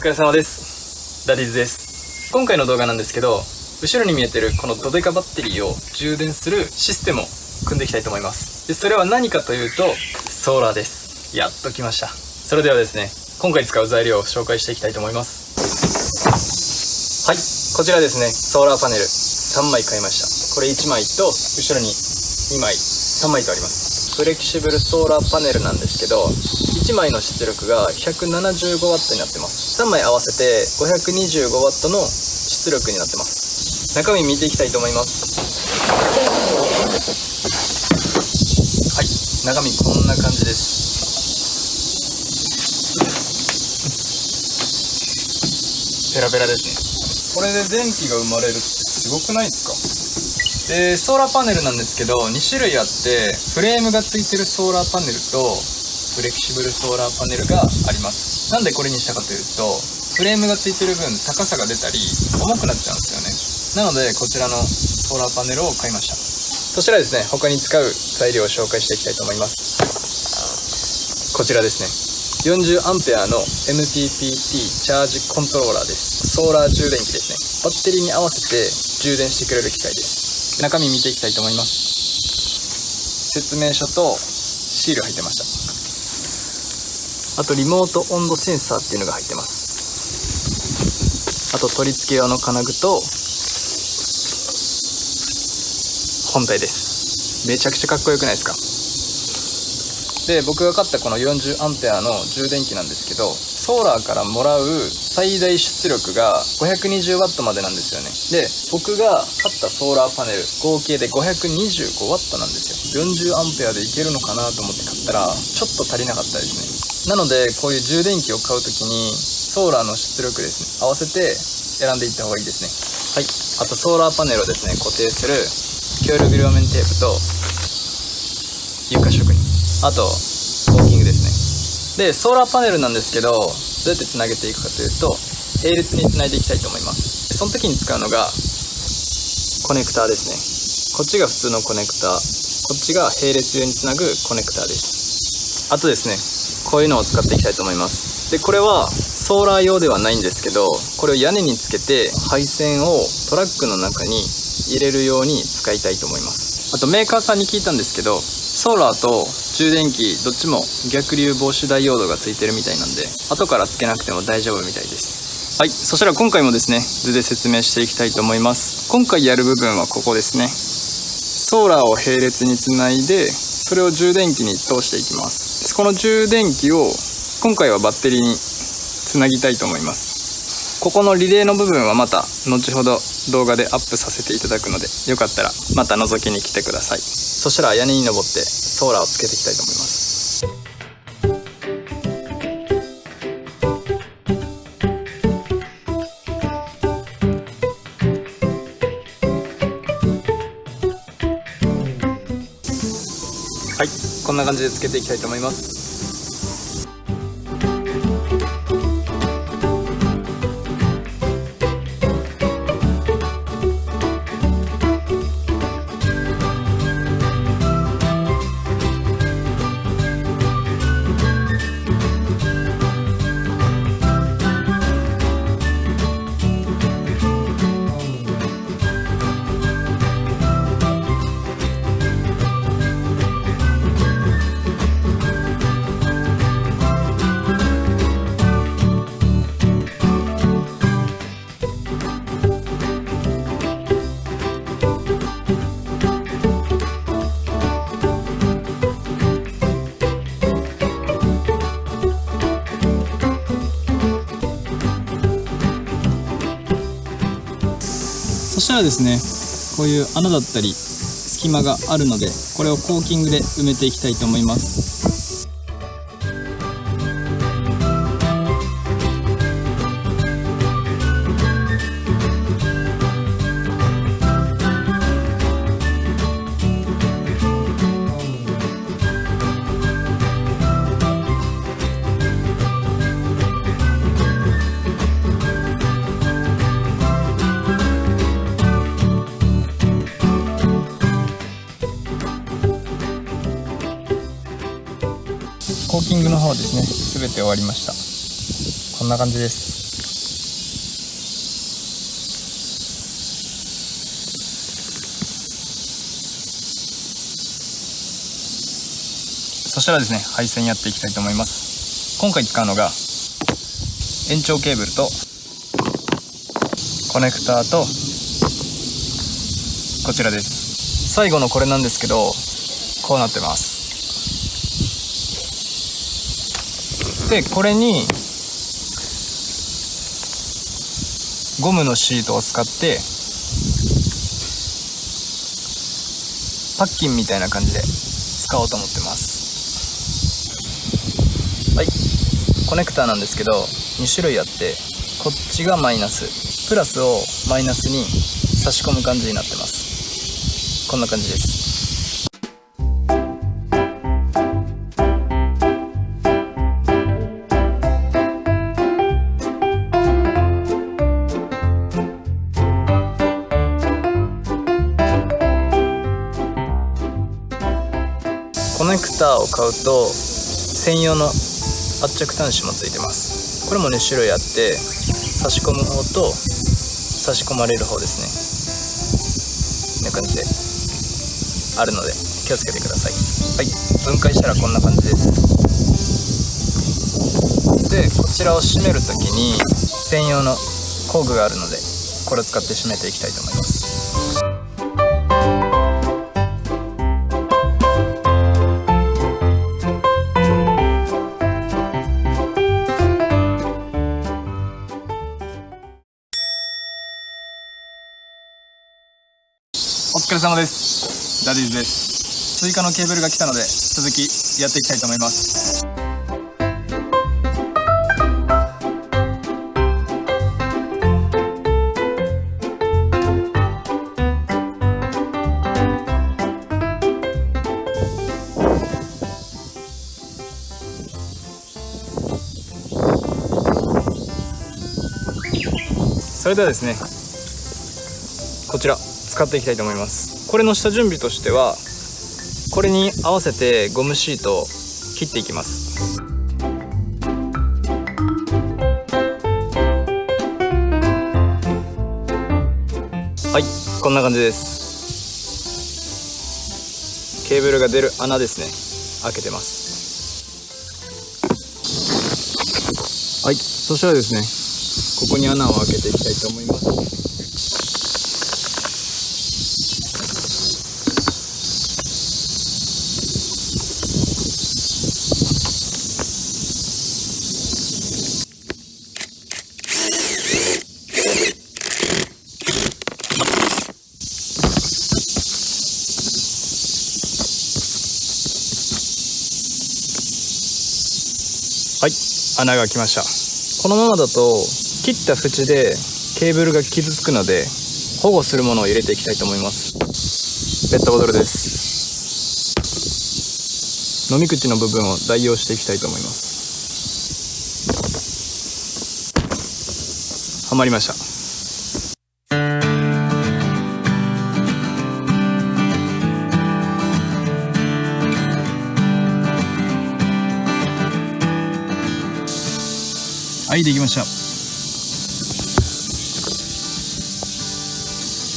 疲れ様です。ダディズです。今回の動画なんですけど、後ろに見えてるこのドデカバッテリーを充電するシステムを組んでいきたいと思います。で、それは何かというと、ソーラーです。やっと来ました。それではですね、今回使う材料を紹介していきたいと思います。はい、こちらですね、ソーラーパネル3枚買いました。これ1枚と、後ろに2枚、3枚とあります。フレキシブルソーラーパネルなんですけど、1枚の出力が 175W になってます。3枚合わせて 525W の出力になってます。中身見ていきたいと思います。はい、中身こんな感じです。ペラペラですね。これで電気が生まれるってすごくないですか？で、ソーラーパネルなんですけど、2種類あって、フレームがついてるソーラーパネルと、フレキシブルソーラーパネルがあります。なんでこれにしたかというと、フレームがついてる分、高さが出たり、重くなっちゃうんですよね。なので、こちらのソーラーパネルを買いました。そしたらですね、他に使う材料を紹介していきたいと思います。こちらですね。40A の MPPT チャージコントローラーです。ソーラー充電器ですね。バッテリーに合わせて充電してくれる機械です。中身見ていきたいと思います。説明書とシール入ってました。あとリモート温度センサーっていうのが入ってます。あと取り付け用の金具と本体です。めちゃくちゃかっこよくないですか？で、僕が買ったこの 40A の充電器なんですけど、ソーラーからもらう最大出力が 520W までなんですよね。で、僕が買ったソーラーパネル合計で 525W なんですよ。 40A でいけるのかなと思って買ったらちょっと足りなかったですね。なのでこういう充電器を買うときにソーラーの出力ですね、合わせて選んでいった方がいいですね。はい、あとソーラーパネルをですね固定する強力両面テープと床職人、あとコーキングですね。で、ソーラーパネルなんですけど、どうやってつなげていくかというと、並列につないでいきたいと思います。その時に使うのがコネクターですね。こっちが普通のコネクター、こっちが並列用につなぐコネクターです。あとですね、こういうのを使っていきたいと思います。で、これはソーラー用ではないんですけど、これを屋根につけて配線をトラックの中に入れるように使いたいと思います。あとメーカーさんに聞いたんですけど、ソーラーと充電器どっちも逆流防止ダイオードがついてるみたいなんで、後からつけなくても大丈夫みたいです。はい、そしたら今回もですね、図で説明していきたいと思います。今回やる部分はここですね。ソーラーを並列につないで、それを充電器に通していきます。この充電器を今回はバッテリーにつなぎたいと思います。ここのリレーの部分はまた後ほど動画でアップさせていただくので、よかったらまた覗きに来てください。そしたら屋根に登ってソーラーをつけていきたいと思います。はい、こんな感じでつけていきたいと思います。そしたらですね、こういう穴だったり隙間があるので、これをコーキングで埋めていきたいと思います。コーキングの方ですね、全て終わりました。こんな感じです。そしたらですね、配線やっていきたいと思います。今回使うのが延長ケーブルとコネクターとこちらです。最後のこれなんですけど、こうなってます。でこれにゴムのシートを使ってパッキンみたいな感じで使おうと思ってます。はい、コネクターなんですけど2種類あって、こっちがマイナス、プラスをマイナスに差し込む感じになってます。こんな感じです。コネクターを買うと専用の圧着端子もついてます。これも2種類あって、差し込む方と差し込まれる方ですね。こんな感じであるので気をつけてください。はい、分解したらこんな感じです。でこちらを閉めるときに専用の工具があるので、これを使って閉めていきたいと思います。お疲れ様です。ダディズです。追加のケーブルが来たので続きやっていきたいと思います。それではですね、こちら使っていきたいと思います。これの下準備としては、これに合わせてゴムシートを切っていきます。はい、こんな感じです。ケーブルが出る穴ですね、開けてます。はい、そしたらですね、ここに穴を開けていきたいと思います。はい、穴が開きました。このままだと切った縁でケーブルが傷つくので、保護するものを入れていきたいと思います。ペットボトルです。飲み口の部分を代用していきたいと思います。はまりました。はい、できました。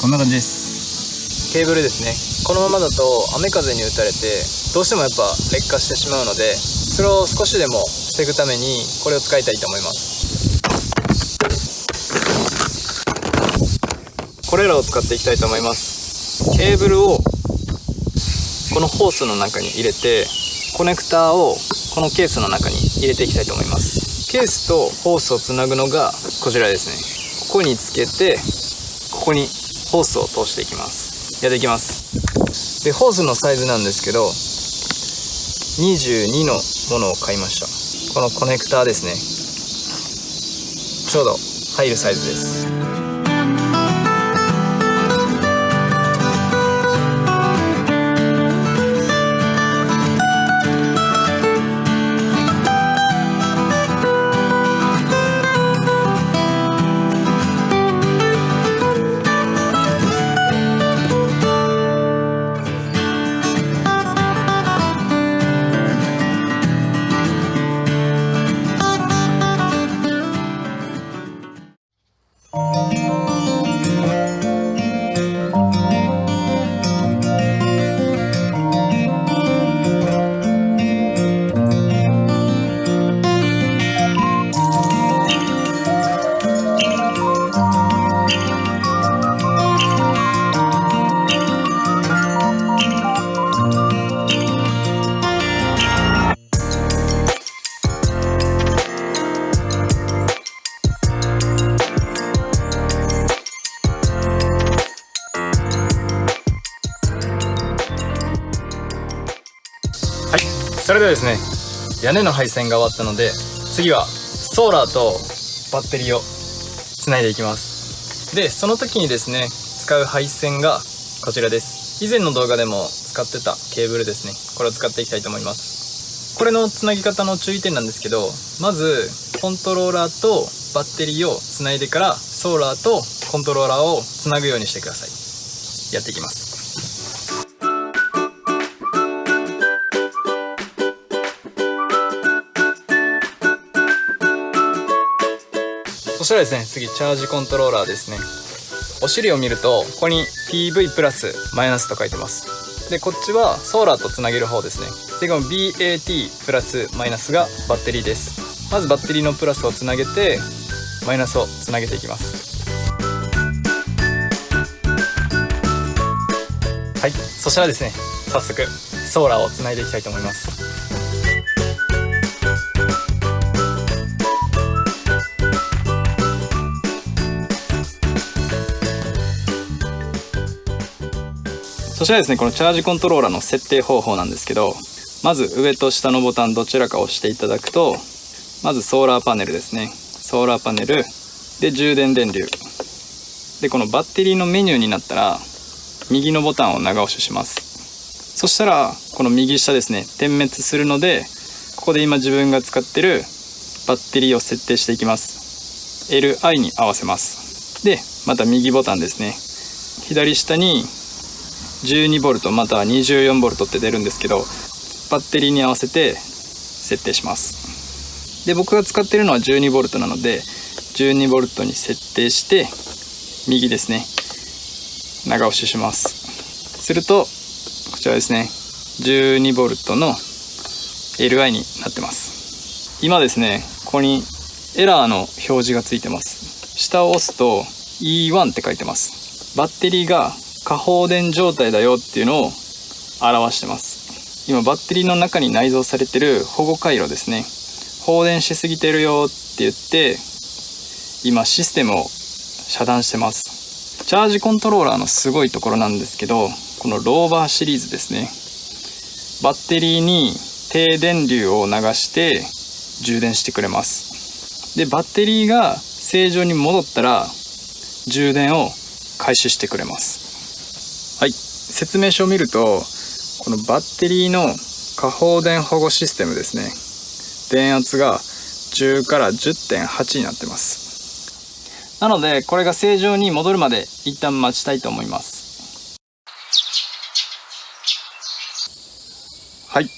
こんな感じです。ケーブルですね。このままだと雨風に打たれてどうしてもやっぱ劣化してしまうので、それを少しでも防ぐためにこれを使いたいと思います。これらを使っていきたいと思います。ケーブルをこのホースの中に入れて、コネクターをこのケースの中に入れていきたいと思います。ケースとホースをつなぐのがこちらですね。ここにつけて、ここにホースを通していきます。できます。でホースのサイズなんですけど、22のものを買いました。このコネクターですね、ちょうど入るサイズです。それではですね、屋根の配線が終わったので、次はソーラーとバッテリーをつないでいきます。でその時にですね、使う配線がこちらです。以前の動画でも使ってたケーブルですね。これを使っていきたいと思います。これのつなぎ方の注意点なんですけど、まずコントローラーとバッテリーをつないでからソーラーとコントローラーをつなぐようにしてください。やっていきます。そしたらですね、次チャージコントローラーですね。お尻を見るとここに PV プラスマイナスと書いてます。でこっちはソーラーとつなげる方ですね。でこの BAT プラスマイナスがバッテリーです。まずバッテリーのプラスをつなげてマイナスをつなげていきます。はい、そしたらですね、早速ソーラーをつないでいきたいと思います。そしたらですね、このチャージコントローラーの設定方法なんですけど、まず上と下のボタンどちらかを押していただくと、まずソーラーパネルですね。ソーラーパネルで充電電流で、このバッテリーのメニューになったら右のボタンを長押しします。そしたらこの右下ですね、点滅するので、ここで今自分が使ってるバッテリーを設定していきます。 LI に合わせます。でまた右ボタンですね、左下に12V または 24V って出るんですけど、バッテリーに合わせて設定します。で僕が使っているのは 12V なので 12V に設定して右ですね、長押しします。するとこちらですね、 12V の LI になってます。今ですね、ここにエラーの表示がついてます。下を押すと E1 って書いてます。バッテリーが過放電状態だよっていうのを表してます。今バッテリーの中に内蔵されてる保護回路ですね、放電しすぎてるよって言って今システムを遮断してます。チャージコントローラーのすごいところなんですけど、このローバーシリーズですね、バッテリーに低電流を流して充電してくれます。でバッテリーが正常に戻ったら充電を開始してくれます。はい、説明書を見るとこのバッテリーの過放電保護システムですね、電圧が10から 10.8 になってます。なのでこれが正常に戻るまで一旦待ちたいと思います。はい、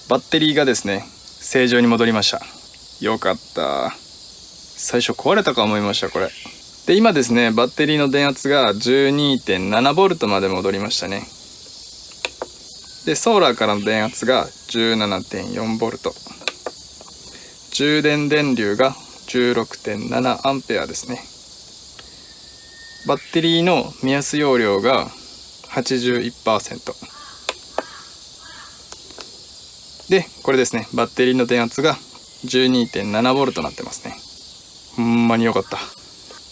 バッテリーがですね正常に戻りました。よかった。最初壊れたか思いました。これで今ですね、バッテリーの電圧が 12.7V まで戻りましたね。でソーラーからの電圧が 17.4V、 充電電流が 16.7A ですね。バッテリーの目安容量が 81%で、これですね、バッテリーの電圧が 12.7V となってますね。ほんまによかった。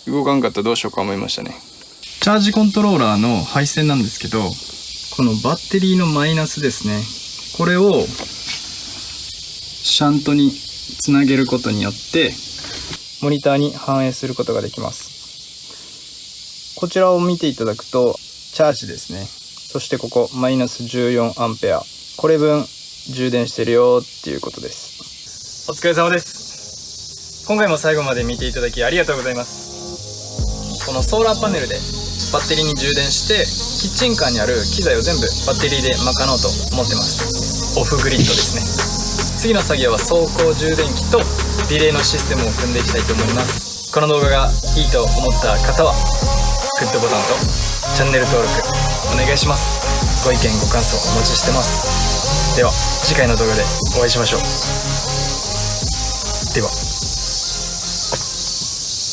動かんかったらどうしようか思いましたね。チャージコントローラーの配線なんですけど、このバッテリーのマイナスですね、これをシャントにつなげることによってモニターに反映することができます。こちらを見ていただくとチャージですね、そしてここマイナス 14A、 これ分充電してるよっていうことです。お疲れ様です。今回も最後まで見ていただきありがとうございます。このソーラーパネルでバッテリーに充電してキッチンカーにある機材を全部バッテリーで賄おうと思ってます。オフグリッドですね。次の作業は走行充電器とリレーのシステムを組んでいきたいと思います。この動画がいいと思った方はグッドボタンとチャンネル登録お願いします。ご意見ご感想お待ちしてます。では次回の動画でお会いしましょう。では。